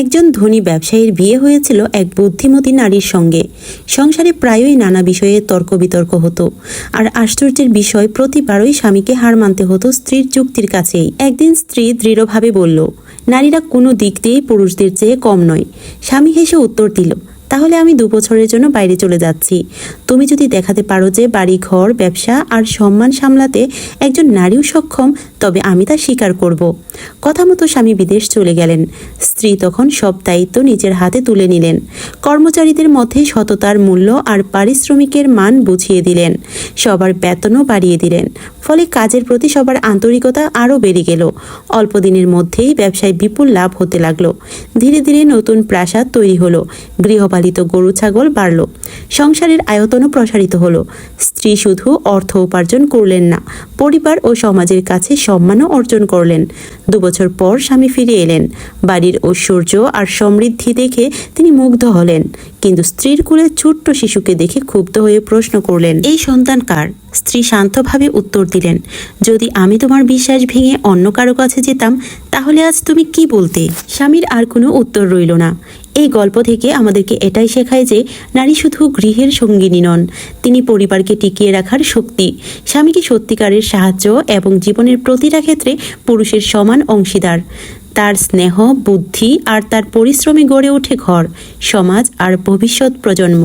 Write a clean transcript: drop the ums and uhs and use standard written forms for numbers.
একজন ধনী ব্যবসায়ীর বিয়ে হয়েছিল এক বুদ্ধিমতী নারীর সঙ্গে। সংসারে প্রায়ই নানা বিষয়ে তর্ক বিতর্ক হতো, আর আশ্চর্যের বিষয় প্রতিবারই স্বামীকে হার মানতে হতো স্ত্রীর যুক্তির কাছেই। একদিন স্ত্রী দৃঢ়ভাবে বলল, নারীরা কোনো দিক দিয়েই পুরুষদের চেয়ে কম নয়। স্বামী হেসে উত্তর দিল, তাহলে আমি 2 বছরের জন্য বাইরে চলে যাচ্ছি। তুমি যদি দেখাতে পারো যে বাড়ি, ঘর, ব্যবসা আর সম্মান সামলাতে একজন নারীও সক্ষম, তবে আমি তা স্বীকার করব। কথা মতো স্বামী বিদেশ চলে গেলেন। স্ত্রী তখন সব দায়িত্ব নিজের হাতে তুলে নিলেন। কর্মচারীদের মধ্যে সততার মূল্য আর পারিশ্রমিকের মান বুঝিয়ে দিলেন। সবার বেতনও বাড়িয়ে দিলেন। ফলে কাজের প্রতি সবার আন্তরিকতা আরও বেড়ে গেল। অল্প দিনের মধ্যেই ব্যবসায় বিপুল লাভ হতে লাগলো। ধীরে ধীরে নতুন প্রাসাদ তৈরি হলো, গৃহপালিত গরু ছাগল বাড়ল, সংসারের আয়তনও প্রসারিত হলো। স্ত্রী শুধু অর্থ উপার্জন করলেন না, পরিবার ও সমাজের কাছে সম্মানও অর্জন করলেন। 2 বছর পর স্বামী ফিরে এলেন। বাড়ির ঐশ্বর্য আর সমৃদ্ধি দেখে তিনি মুগ্ধ হলেন, কিন্তু স্ত্রীর কোলে ছোট্ট শিশুকে দেখে ক্ষুব্ধ হয়ে প্রশ্ন করলেন, এই সন্তান কার? স্ত্রী শান্তভাবে উত্তর দিলেন, যদি আমি তোমার বিশ্বাস ভেঙে অন্য কারো কাছে যেতাম, তাহলে আজ তুমি কি বলতে? স্বামীর আর কোনো উত্তর রইল না। এই গল্প থেকে আমাদেরকে এটাই শেখায় যে নারী শুধু গৃহের সঙ্গিনী নন, তিনি পরিবারকে টিকিয়ে রাখার শক্তি। স্বামীকে সত্যিকারের সাহায্য এবং জীবনের প্রতিটা ক্ষেত্রে পুরুষের সমান অংশীদার। তার স্নেহ, বুদ্ধি আর তার পরিশ্রমে গড়ে ওঠে ঘর, সমাজ আর ভবিষ্যৎ প্রজন্ম।